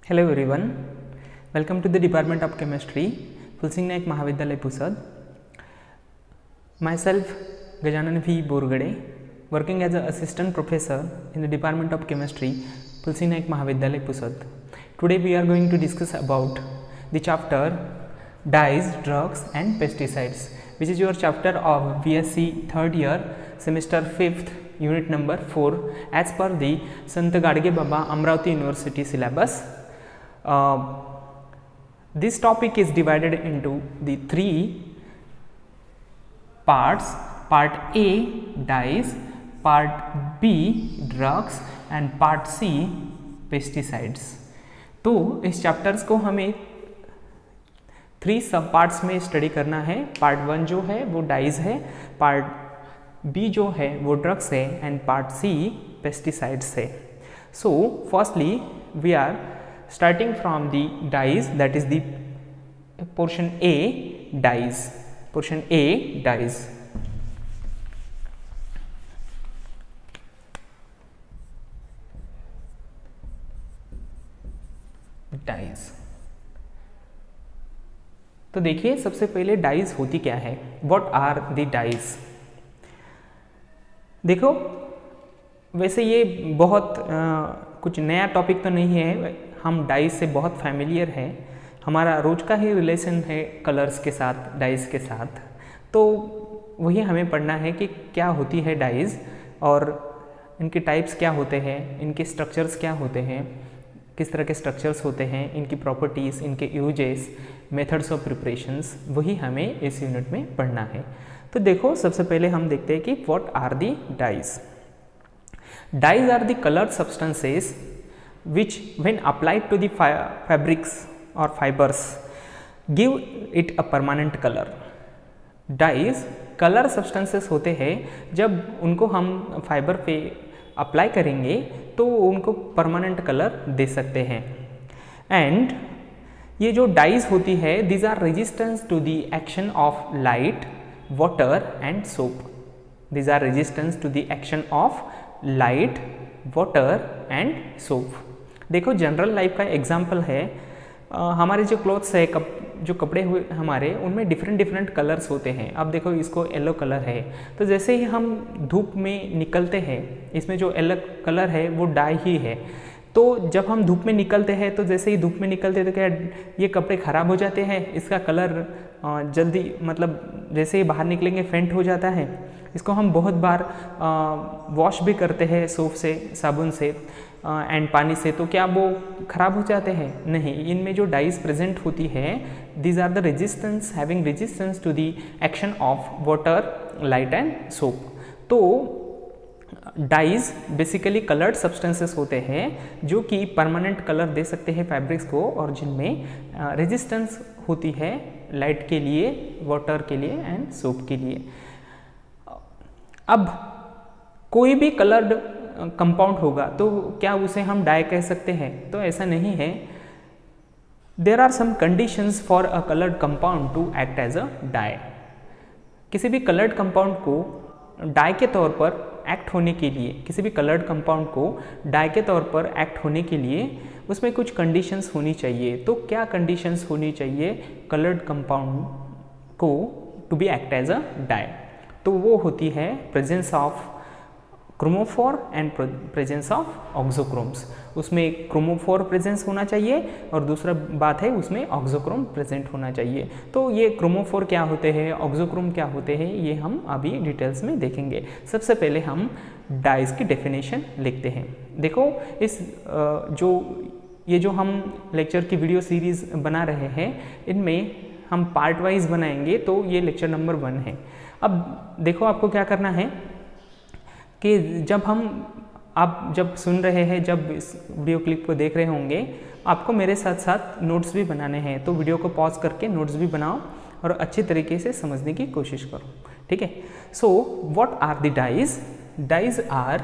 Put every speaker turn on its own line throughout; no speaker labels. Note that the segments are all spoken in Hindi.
Hello everyone, welcome to the Department of Chemistry, Fulsing Naik Mahavidyalay Pusad. Myself Gajanan V. Borgade, working as an assistant professor in the Department of Chemistry, Fulsing Naik Mahavidyalay Pusad. Today we are going to discuss about the chapter Dyes, Drugs and Pesticides, which is your chapter of BSc 3rd year, semester 5th, unit number 4, as per the Sant Gadge Baba Amravati University syllabus. This topic is divided into the 3 parts. Part A, dyes, part B, drugs and part C, pesticides. तो इस चैप्टर्स को हमें 3 सब पार्ट्स में स्टडी करना है. पार्ट 1 जो है वो डाइज है, पार्ट बी जो है वो ड्रग्स है एंड पार्ट सी पेस्टिसाइड्स है. So firstly we are starting from the dyes, that is the portion A, dyes. Portion A, dyes. Dyes. तो देखिए सबसे पहले डाइज होती क्या है. What are the dyes? देखो वैसे ये बहुत कुछ नया टॉपिक तो नहीं है. हम डाइज से बहुत फैमिलियर है, हमारा रोज का ही रिलेशन है कलर्स के साथ, डाइज के साथ. तो वही हमें पढ़ना है कि क्या होती है डाइज और इनके टाइप्स क्या होते हैं, इनके स्ट्रक्चर्स क्या होते हैं, किस तरह के स्ट्रक्चर्स होते हैं, इनकी प्रॉपर्टीज़, इनके यूजेस, मेथड्स ऑफ प्रिपरेशंस, वही हमें इस यूनिट में पढ़ना है. तो देखो सबसे पहले हम देखते हैं कि what are the dyes. Dyes are the colored substances which when applied to the fabrics or fibers give it a permanent color. Dyes colour substances होते हैं, जब उनको हम फाइबर पे अप्लाई करेंगे तो उनको परमानेंट कलर दे सकते हैं. एंड ये जो डाइज होती है, these are resistance to the action of light, water and soap. These are resistance to the action of light, water and soap. देखो जनरल लाइफ का एग्जाम्पल है, हमारे जो क्लॉथ्स है, जो कपड़े हुए हमारे, उनमें डिफरेंट कलर्स होते हैं. अब देखो इसको येलो कलर है, तो जैसे ही हम धूप में निकलते हैं, इसमें जो येलो कलर है वो डाई ही है. तो जब हम धूप में निकलते हैं तो जैसे ही धूप में निकलते हैं तो क्या ये कपड़े ख़राब हो जाते हैं, इसका कलर जल्दी मतलब जैसे ही बाहर निकलेंगे फेंट हो जाता है. इसको हम बहुत बार वॉश भी करते हैं सोप से, साबुन से एंड पानी से, तो क्या वो ख़राब हो जाते हैं? नहीं. इनमें जो डाइज प्रेजेंट होती है, these are the resistance, having resistance to the action of water, light and soap. तो डाइज बेसिकली कलर्ड सब्सटेंसेस होते हैं जो कि परमानेंट कलर दे सकते हैं फैब्रिक्स को, और जिनमें रेजिस्टेंस होती है लाइट के लिए, वाटर के लिए एंड सोप के लिए. अब कोई भी कलर्ड कंपाउंड होगा तो क्या उसे हम डाई कह सकते हैं? तो ऐसा नहीं है. There are some conditions for a coloured compound to act as a dye. किसी भी कलर्ड कंपाउंड को डाई के तौर पर एक्ट होने के लिए, किसी भी कलर्ड कंपाउंड को डाई के तौर पर एक्ट होने के लिए उसमें कुछ कंडीशंस होनी चाहिए. तो क्या कंडीशंस होनी चाहिए कलर्ड कंपाउंड को to be act as a dye? तो वो होती है presence of chromophore and presence of auxochromes. उसमें क्रोमोफोर प्रेजेंस होना चाहिए और दूसरा बात है उसमें ऑक्सोक्रोम प्रेजेंट होना चाहिए. तो ये क्रोमोफोर क्या होते हैं, ऑक्सोक्रोम क्या होते हैं, ये हम अभी डिटेल्स में देखेंगे. सबसे पहले हम डाइज की डेफिनेशन लिखते हैं. देखो इस जो हम लेक्चर की वीडियो सीरीज बना रहे हैं, इनमें हम पार्ट वाइज बनाएंगे, तो ये लेक्चर नंबर 1 है. अब देखो आपको क्या करना है कि आप जब सुन रहे हैं, जब इस वीडियो क्लिप को देख रहे होंगे, आपको मेरे साथ साथ नोट्स भी बनाने हैं. तो वीडियो को पॉज करके नोट्स भी बनाओ और अच्छी तरीके से समझने की कोशिश करो. ठीक है. So what are the dyes? Dyes are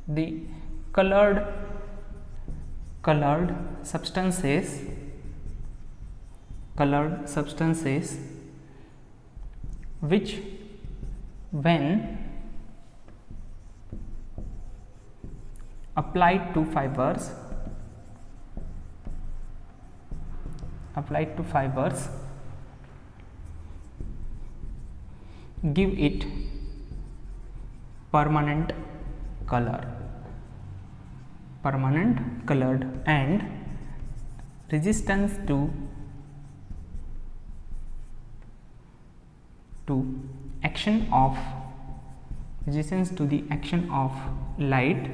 the colored substances which when applied to fibers give it permanent colored and resistance to the action of light,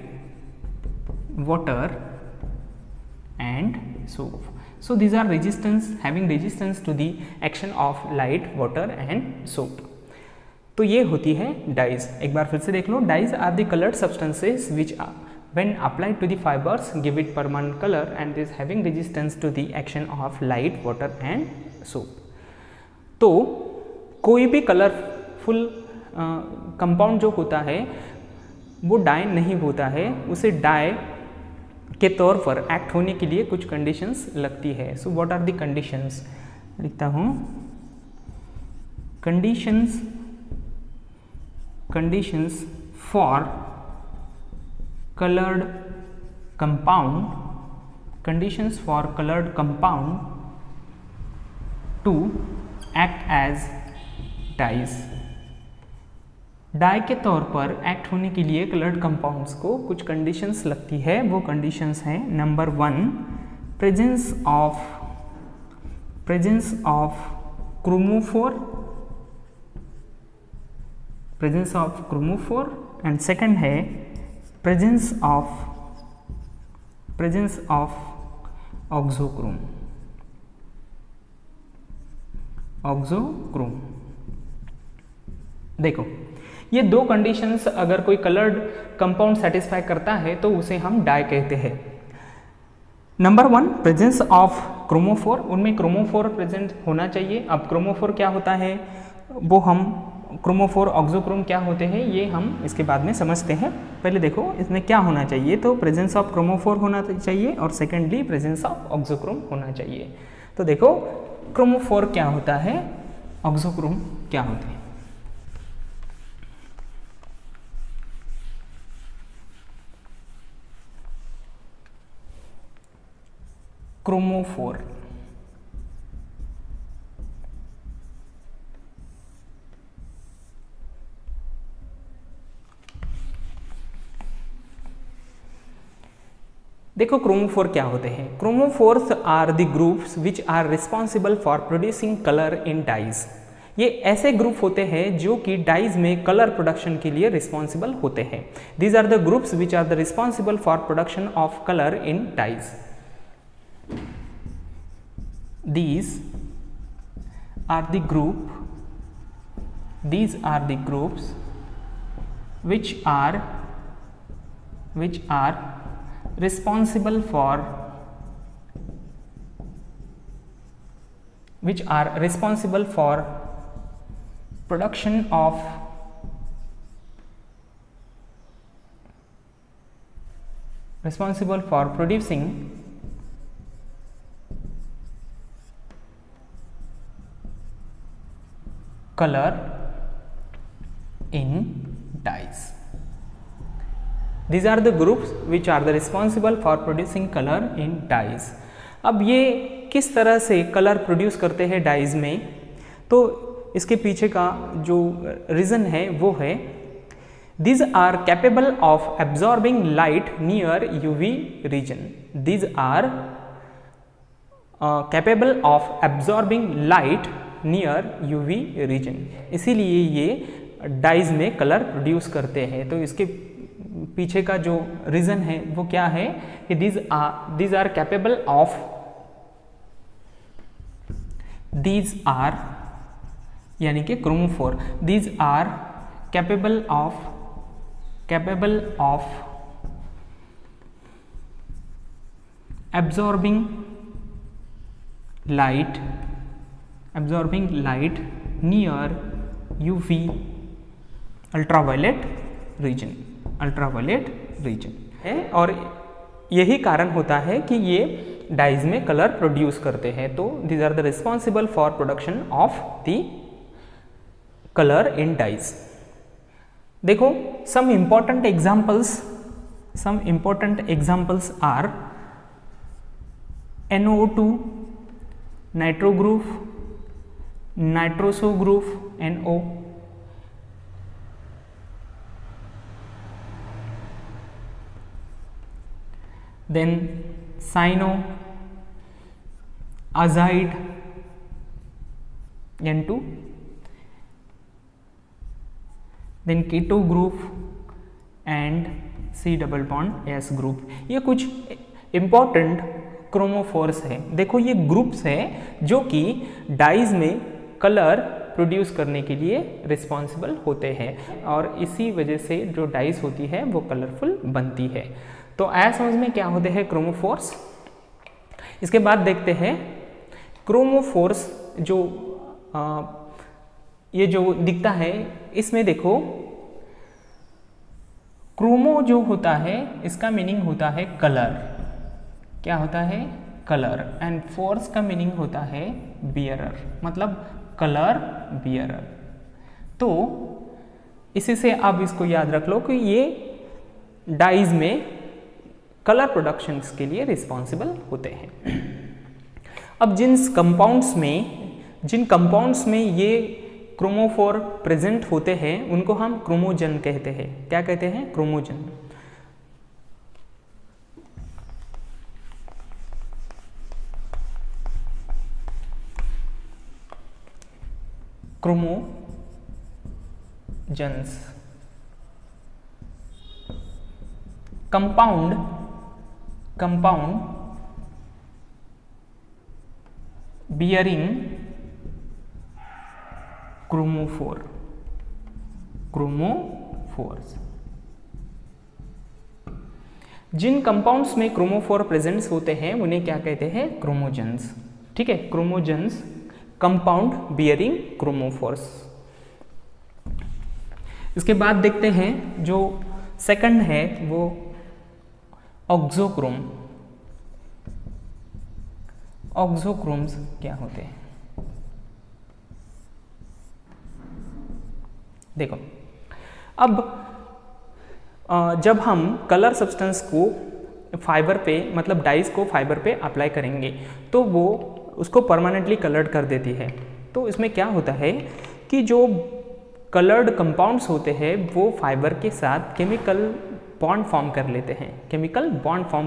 water and soap. So these are having resistance to the action of light, water and soap. तो ये होती है डाइज। एक बार फिर से देख लो, dyes are the coloured substances which when applied to the fibers give it permanent color and is having resistance to the action of light, water and soap. तो कोई भी कलरफुल कंपाउंड जो होता है वो डाई नहीं होता है, उसे डाई के तौर पर एक्ट होने के लिए कुछ कंडीशंस लगती है। So what are the conditions, लिखता हूँ conditions for colored compound to act as dyes। Dye के तौर पर एक्ट होने के लिए कलर्ड कंपाउंड्स को कुछ कंडीशंस लगती है। वो कंडीशंस हैं, number 1 presence of chromophore and second है प्रेजेंस ऑफ ऑक्सोक्रोम। देखो ये दो कंडीशंस अगर कोई कलर्ड कंपाउंड सेटिस्फाई करता है तो उसे हम डाई कहते हैं। नंबर 1 प्रेजेंस ऑफ क्रोमोफोर, उनमें क्रोमोफोर प्रेजेंट होना चाहिए। अब क्रोमोफोर क्या होता है वो हम क्रोमोफोर ऑक्सोक्रोम क्या होते हैं ये हम इसके बाद में समझते हैं। पहले देखो इसमें क्या होना चाहिए, तो प्रेजेंस ऑफ क्रोमोफोर होना चाहिए और सेकेंडली प्रेजेंस ऑफ ऑक्सोक्रोम होना चाहिए। तो देखो क्रोमोफोर क्या होता है, ऑक्सोक्रोम क्या होते हैं। क्रोमोफोर देखो क्रोमोफोर क्या होते हैं। Chromophores are the groups which are responsible for producing colour in dyes. ये ऐसे ग्रुप होते हैं जो कि डाइज में कलर प्रोडक्शन के लिए रिस्पॉन्सिबल होते हैं। These are the groups which are the responsible for production of colour in dyes. These are the groups which are responsible for production of producing color in dyes। These are the groups which are the responsible for producing color in dyes। अब ये किस तरह से कलर प्रोड्यूस करते हैं डाइज में, तो इसके पीछे का जो रीज़न है वो है These are capable of absorbing light near UV region। These are capable of absorbing light near UV region, इसीलिए ये डाइज में कलर प्रोड्यूस करते हैं। तो इसके पीछे का जो रीजन है वो क्या है कि दीज आर कैपेबल ऑफ यानी कि chromophore, these are capable of absorbing light near UV ultraviolet region है। और यही कारण होता है कि ये डाइज में कलर प्रोड्यूस करते हैं। तो these are the responsible for production of the colour in dyes. देखो some important examples are NO2 nitro group, nitroso group NO, then cyano azide N2, then keto group and C double bond S group. ये कुछ इम्पॉर्टेंट क्रोमोफोर्स है। देखो ये ग्रुप्स है जो कि डाइज में कलर प्रोड्यूस करने के लिए रिस्पॉन्सिबल होते हैं और इसी वजह से जो डाइज होती है वो कलरफुल बनती है। तो ऐसा समझ में क्या होते हैं क्रोमोफोर्स। इसके बाद देखते हैं क्रोमोफोर्स जो ये जो दिखता है इसमें देखो क्रोमो जो होता है इसका मीनिंग होता है कलर। क्या होता है? कलर। एंड फोर्स का मीनिंग होता है बियरर, मतलब कलर बियरर। तो इसी से आप इसको याद रख लो कि ये डाइज में कलर प्रोडक्शंस के लिए रिस्पॉन्सिबल होते हैं। अब जिन कंपाउंड्स में ये क्रोमोफोर प्रेजेंट होते हैं उनको हम क्रोमोजन कहते हैं। क्या कहते हैं? Chromogen. Chromogens. Compound bearing chromophores. जिन कंपाउंड्स में क्रोमोफोर प्रेजेंट्स होते हैं उन्हें क्या कहते हैं? क्रोमोजन्स। ठीक है, क्रोमोजन्स कंपाउंड बियरिंग क्रोमोफोर्स। इसके बाद देखते हैं जो सेकंड है वो ऑक्सोक्रोम। ऑक्सोक्रोम्स क्या होते हैं? देखो अब जब हम कलर सब्सटेंस को फाइबर पे मतलब डाइस को फाइबर पे अप्लाई करेंगे तो वो उसको परमानेंटली कलर्ड कर देती है। तो इसमें क्या होता है कि जो कलर्ड कंपाउंड्स होते हैं वो फाइबर के साथ केमिकल बॉन्ड फॉर्म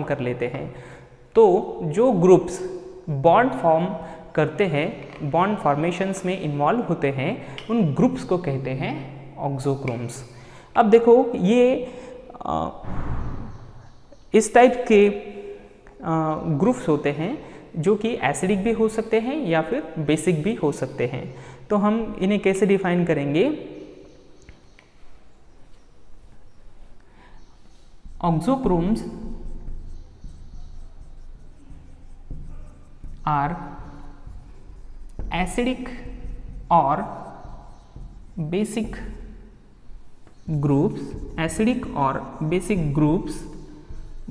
कर लेते हैं। तो जो ग्रुप्स बॉन्ड फॉर्म करते हैं, बॉन्ड फॉर्मेशंस में इन्वॉल्व होते हैं, उन ग्रुप्स को कहते हैं ऑक्सोक्रोम्स। अब देखो ये इस टाइप के ग्रुप्स होते हैं जो कि एसिडिक भी हो सकते हैं या फिर बेसिक भी हो सकते हैं। तो हम इन्हें कैसे डिफाइन करेंगे? ऑक्सोक्रोम्स आर एसिडिक और basic groups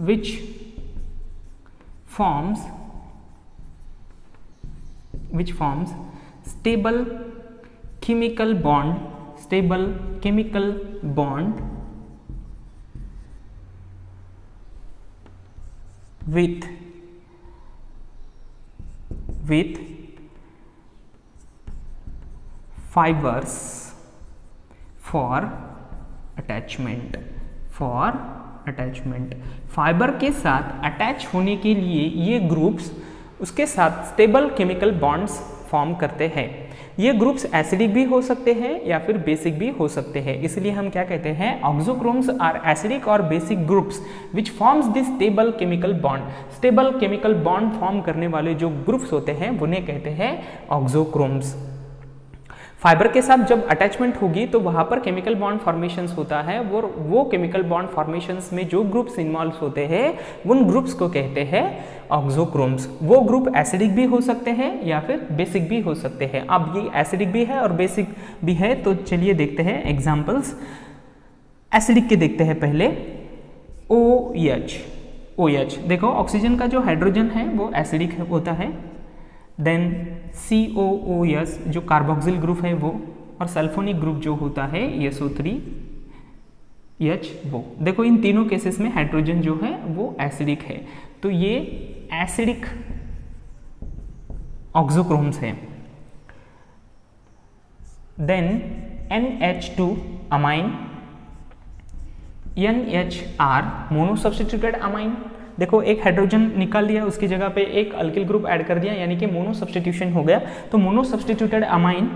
which forms stable chemical bond with fibers for attachment। Fibre के साथ अटैच होने के लिए ये ग्रुप्स उसके साथ स्टेबल केमिकल बॉन्ड्स फॉर्म करते हैं। ये ग्रुप्स एसिडिक भी हो सकते हैं या फिर बेसिक भी हो सकते हैं, इसलिए हम क्या कहते हैं? ऑक्सोक्रोम्स आर एसिडिक और basic groups which forms this stable chemical bond. Stable chemical bond form करने वाले जो ग्रुप्स होते हैं उन्हें कहते हैं ऑक्सोक्रोम्स। फाइबर के साथ जब अटैचमेंट होगी तो वहां पर केमिकल बॉन्ड फॉर्मेशंस होता है, वो केमिकल बॉन्ड फॉर्मेशंस में जो ग्रुप्स इन्वॉल्व होते हैं उन ग्रुप्स को कहते हैं ऑक्सोक्रोम्स। वो ग्रुप एसिडिक भी हो सकते हैं या फिर बेसिक भी हो सकते हैं। अब ये एसिडिक भी है और बेसिक भी है, तो चलिए देखते हैं एग्जाम्पल्स। एसिडिक के देखते हैं पहले। OH देखो ऑक्सीजन का जो हाइड्रोजन है वो एसिडिक होता है। देन COOS जो कार्बोक्सिल ग्रुप है वो, और सल्फोनिक ग्रुप जो होता है SO3 H वो देखो इन तीनों केसेस में हाइड्रोजन जो है वो एसिडिक है, तो ये एसिडिक ऑक्सोक्रोम्स है। Then NH2 amine, NHR mono substituted amine. देखो एक हाइड्रोजन निकाल दिया, उसकी जगह पे एक अल्किल ग्रुप ऐड कर दिया, यानी कि मोनो सब्स्टिट्यूशन हो गया, तो mono substituted amine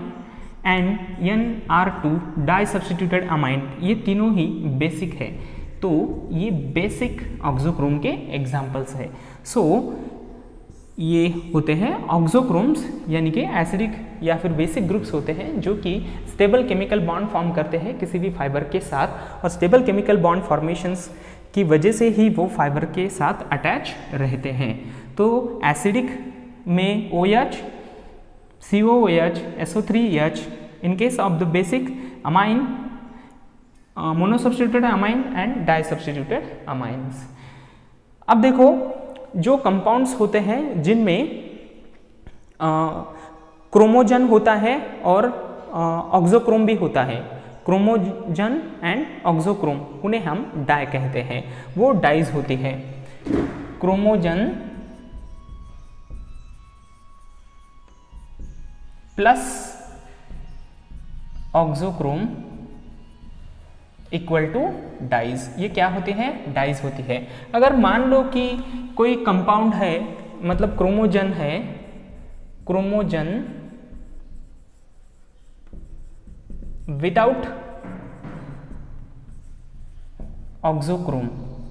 and NR2 di substituted amine, ये तीनों ही बेसिक है। तो ये बेसिक ऑक्सोक्रोम के एग्जाम्पल्स है। सो ये होते हैं ऑक्सोक्रोम्स, यानी कि एसिडिक या फिर बेसिक ग्रुप्स होते हैं जो कि स्टेबल केमिकल बॉन्ड फॉर्म करते हैं किसी भी फाइबर के साथ, और स्टेबल केमिकल बॉन्ड फॉर्मेशंस की वजह से ही वो फाइबर के साथ अटैच रहते हैं। तो एसिडिक में OH, COOH, SO3H, in case of the basic amine, monosubstituted amine and disubstituted amines। अब देखो जो कंपाउंड्स होते हैं जिनमें क्रोमोजन होता है और ऑक्सोक्रोम भी होता है, क्रोमोजन एंड ऑक्सोक्रोम, उन्हें हम डाई कहते हैं, वो डाइज होती है। Chromogen plus auxochrome equal to dyes, ये क्या होती है? डाइज होती है। अगर मान लो कि कोई कंपाउंड है, मतलब क्रोमोजन है, chromogen without auxochrome,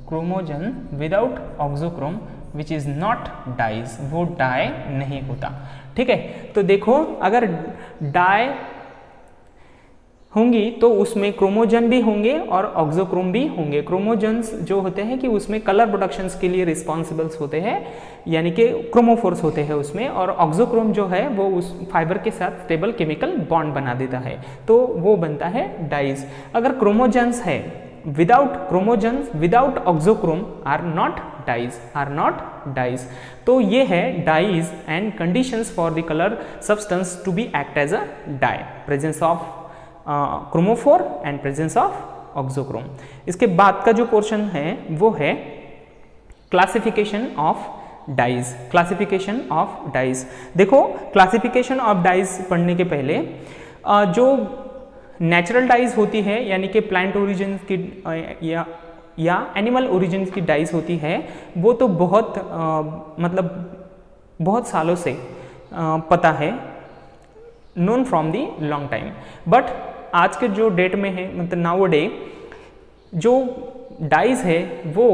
chromogen without auxochrome which is not dyes, वो डाई नहीं होता। ठीक है, तो देखो अगर डाई होंगी तो उसमें क्रोमोजन भी होंगे और ऑक्सोक्रोम भी होंगे। क्रोमोजन्स जो होते हैं कि उसमें कलर प्रोडक्शंस के लिए रिस्पॉन्सिबल्स होते हैं, यानी कि क्रोमोफोर्स होते हैं उसमें, और ऑक्सोक्रोम जो है वो उस फाइबर के साथ स्टेबल केमिकल बॉन्ड बना देता है, तो वो बनता है डाइज। अगर क्रोमोजन्स है without, chromogens without auxochrome are not dyes, तो ये है dyes and conditions for the colour substance to be act as a dye, presence of chromophore and presence of auxochrome. इसके बाद का जो पोर्शन है वो है classification of dyes. Classification of dyes, देखो क्लासिफिकेशन ऑफ डाइज पढ़ने के पहले जो नेचुरल डाइज होती है, यानी कि प्लांट ओरिजिन की या एनिमल ओरिजिन की डाइज होती है, वो तो बहुत मतलब बहुत सालों से पता है, known from the long time. But आज के जो डेट में है, मतलब नाउ डे जो डाइज है वो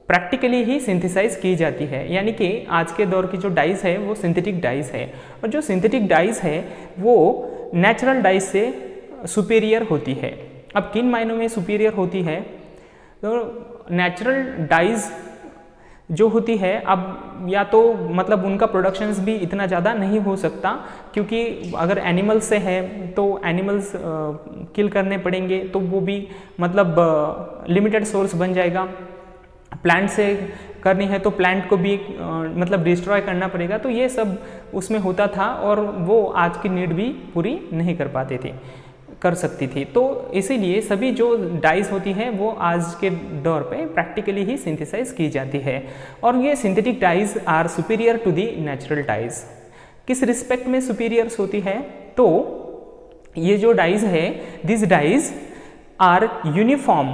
प्रैक्टिकली ही सिंथेसाइज की जाती है, यानी कि आज के दौर की जो डाइज है वो सिंथेटिक डाइज है, और जो सिंथेटिक डाइज है वो नेचुरल डाइज से सुपीरियर होती है। अब किन मायनों में सुपीरियर होती है? तो नेचुरल डाइज जो होती है, अब या तो मतलब उनका प्रोडक्शंस भी इतना ज़्यादा नहीं हो सकता, क्योंकि अगर एनिमल से है तो एनिमल्स किल करने पड़ेंगे, तो वो भी मतलब लिमिटेड सोर्स बन जाएगा। प्लांट से करनी है तो प्लांट को भी मतलब डिस्ट्रॉय करना पड़ेगा, तो ये सब उसमें होता था, और वो आज की नीड भी पूरी नहीं कर सकती थी। तो इसीलिए सभी जो डाइज होती हैं वो आज के दौर पे प्रैक्टिकली ही सिंथेसाइज की जाती है, और ये synthetic dyes are superior to the natural dyes. किस रिस्पेक्ट में सुपीरियर्स होती है? तो ये जो डाइज है, this dyes are uniform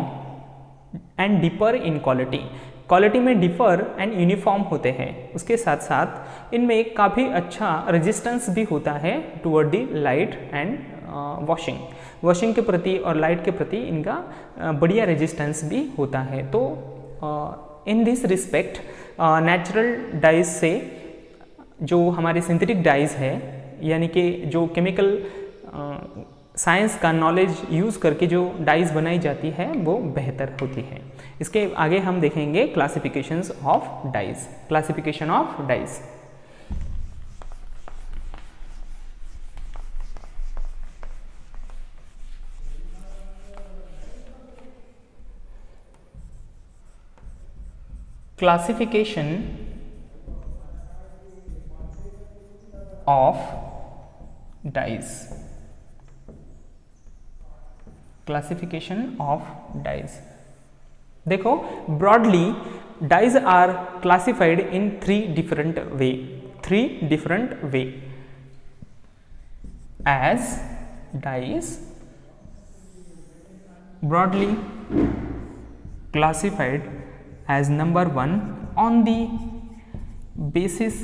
and differ in quality में डिफर एंड यूनिफॉर्म होते हैं। उसके साथ साथ इनमें काफ़ी अच्छा रेजिस्टेंस भी होता है toward the light and washing के प्रति और लाइट के प्रति इनका बढ़िया रेजिस्टेंस भी होता है। तो in this respect natural dyes से जो हमारे सिंथेटिक डाइज है, यानी कि जो केमिकल साइंस का नॉलेज यूज़ करके जो डाइज बनाई जाती है वो बेहतर होती है। इसके आगे हम देखेंगे classifications of dyes. Classification of dyes, classification of dyes। Classification of dyes. देखो, broadly dyes are classified in three different way as dyes broadly classified as number 1 on the basis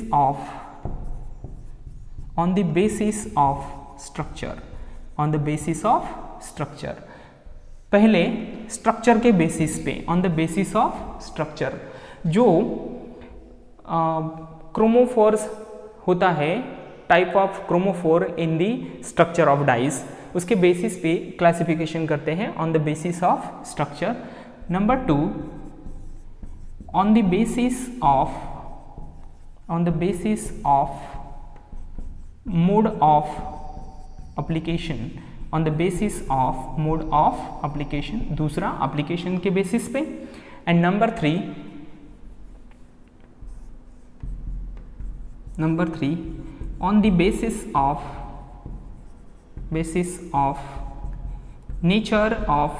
of structure पहले स्ट्रक्चर के बेसिस पे, on the basis of structure, जो क्रोमोफोर्स होता है, type of chromophore in the structure of dyes, उसके बेसिस पे क्लासिफिकेशन करते हैं on the basis of structure. Number 2, on the basis of mode of application, on the basis of mode of application, दूसरा एप्लीकेशन के बेसिस पे। And number 3 on the basis of nature of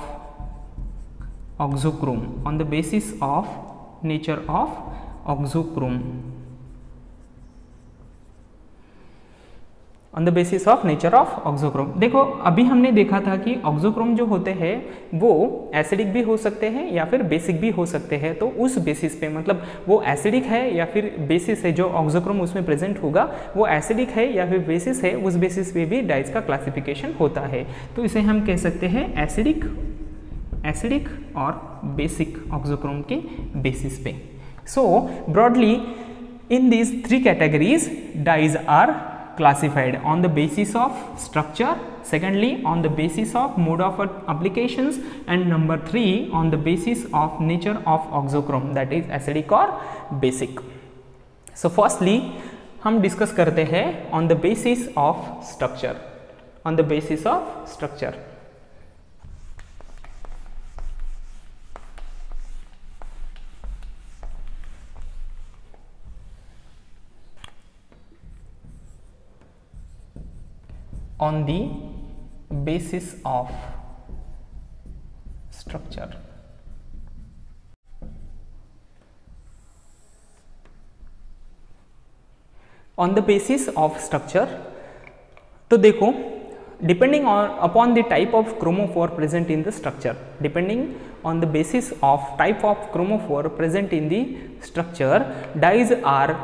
oxochrome, on the basis of nature of oxochrome, on the basis of nature of auxochrome. देखो, अभी हमने देखा था कि ऑक्सोक्रोम जो होते हैं वो एसिडिक भी हो सकते हैं या फिर बेसिक भी हो सकते हैं। तो उस बेसिस पे, मतलब वो एसिडिक है या फिर बेसिस है, जो ऑक्सोक्रोम उसमें प्रेजेंट होगा वो एसिडिक है या फिर बेसिस है, उस बेसिस पे भी डाइज का क्लासिफिकेशन होता है। तो इसे हम कह सकते हैं एसिडिक और बेसिक ऑक्सोक्रोम के बेसिस पे। So broadly in these 3 categories dyes are classified on the basis of structure, secondly on the basis of mode of applications, and number 3 on the basis of nature of oxochrome, that is acidic or basic. So firstly हम डिस्कस करते हैं on the basis of structure, on the basis of structure. On the basis of structure, on the basis of structure, तो देखो, depending upon the type of chromophore present in the structure, depending on the basis of type of chromophore present in the structure, dyes are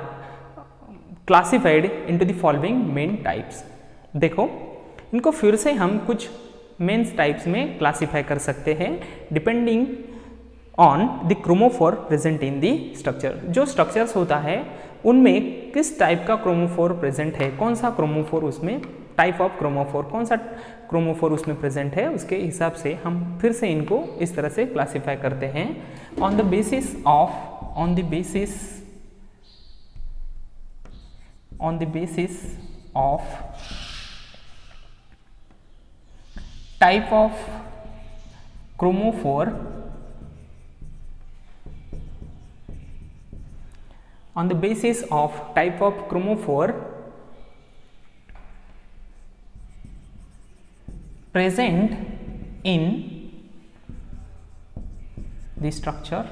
classified into the following main types. देखो, इनको फिर से हम कुछ मेन्स टाइप्स में क्लासिफाई कर सकते हैं depending on the chromophore present in the structure. जो स्ट्रक्चर्स होता है उनमें किस टाइप का क्रोमोफोर प्रेजेंट है, कौन सा क्रोमोफोर उसमें, टाइप ऑफ क्रोमोफोर, कौन सा क्रोमोफोर उसमें प्रेजेंट है, उसके हिसाब से हम फिर से इनको इस तरह से क्लासिफाई करते हैं on the basis of type of chromophore, on the basis of type of chromophore present in the structure,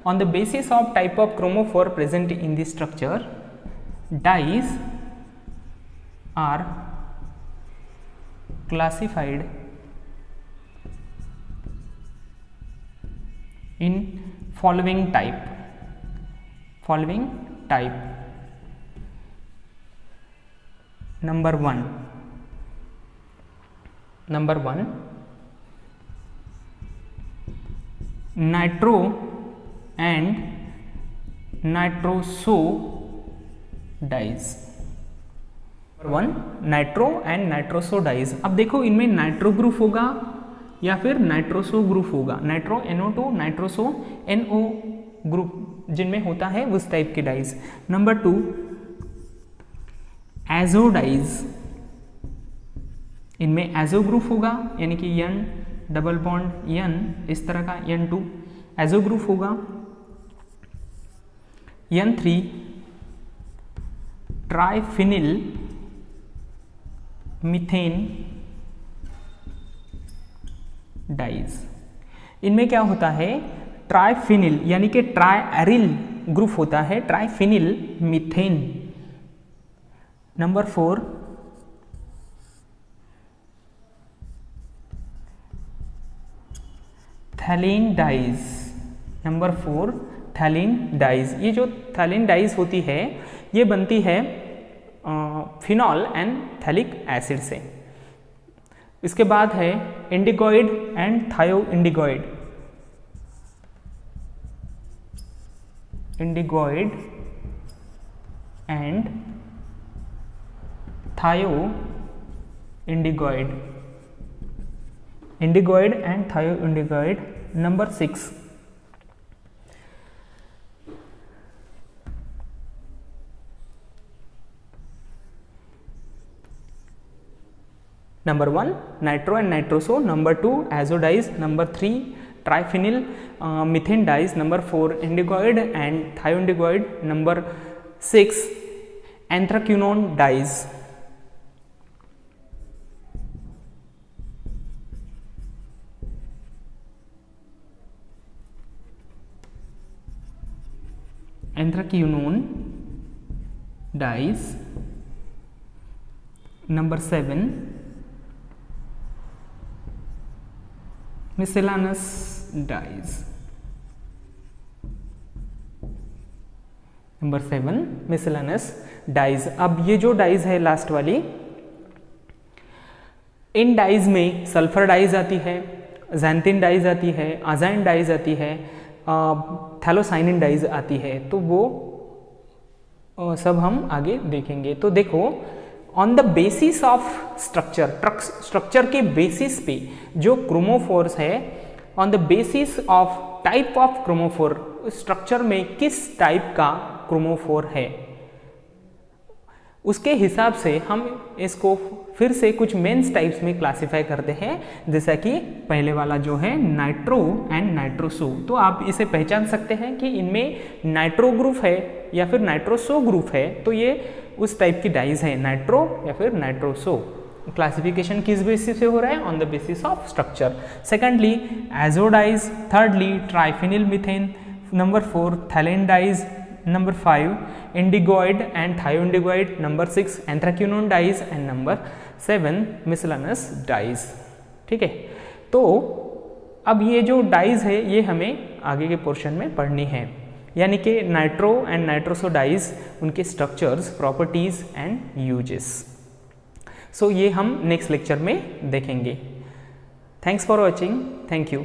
on the basis of type of chromophore present in the structure, dyes are classified in following type. Number 1, nitro and nitroso dyes. 1 nitro and nitroso dyes. अब देखो, इनमें नाइट्रो ग्रुप होगा या फिर नाइट्रोसो ग्रुप होगा। Nitro NO2, nitroso NO group जिनमें होता है उस टाइप के डाइज। नंबर 2 एजो डाइज, इनमें एजो ग्रुप होगा, यानी कि N डबल बॉन्ड N इस तरह का N2 एजो ग्रुप होगा। N3 ट्राइफिनिल methane dies. इनमें क्या होता है, ट्राइफिनिल यानी कि ट्राइएरिल ग्रुप होता है, triphenyl methane. Number 4 phthalein dyes. Number 4 phthalein dyes. ये जो थैलीन डाइज होती है ये बनती है फिनॉल एंड थैलिक एसिड से। इसके बाद है इंडिगोइड and thio इंडिगोइड। Indigoid and thio इंडिगोइड। Indigoid and thio indigoid. Number 6 number 1 nitro and nitroso. Number 2 azo dyes. Number 3 triphenyl methane dyes. Number 4 indigoid and thio indigoid. Number 6 anthraquinone dyes. Anthraquinone dyes. Number 7 miscellaneous dyes. Number 7 miscellaneous dyes. अब ये जो डाइज है लास्ट वाली, इन डाइज में सल्फर डाइज आती है, ज़ैंथिन डाइज आती है, अजाइन डाइज आती है, थैलोसाइनिन डाइज आती है। तो वो सब हम आगे देखेंगे। तो देखो, on the basis of structure के बेसिस पे जो क्रोमोफोर्स है, on the basis of type of chromophore, structure में किस टाइप का क्रोमोफोर है, उसके हिसाब से हम इसको फिर से कुछ मेंस टाइप्स में क्लासिफाई करते हैं। जैसा कि पहले वाला जो है नाइट्रो एंड नाइट्रोसो। तो आप इसे पहचान सकते हैं कि इनमें नाइट्रो ग्रुप है या फिर नाइट्रोसो ग्रुप है, तो ये उस टाइप की डाइज है, नाइट्रो या फिर नाइट्रोसो। क्लासिफिकेशन किस बेसिस से हो रहा है, on the basis of structure. Secondly azo dyes. Thirdly triphenyl methane. Number 4 phthalein dyes. Number 5 indigoid and thio indigoid. Number 6 anthraquinone dyes and number 7 miscellaneous dyes. ठीक है, तो अब ये जो डाइज है ये हमें आगे के पोर्शन में पढ़नी है, यानी कि नाइट्रो एंड नाइट्रोसो डाइज, उनके स्ट्रक्चर्स, प्रॉपर्टीज एंड यूजेस। सो ये हम नेक्स्ट लेक्चर में देखेंगे। Thanks for watching. Thank you.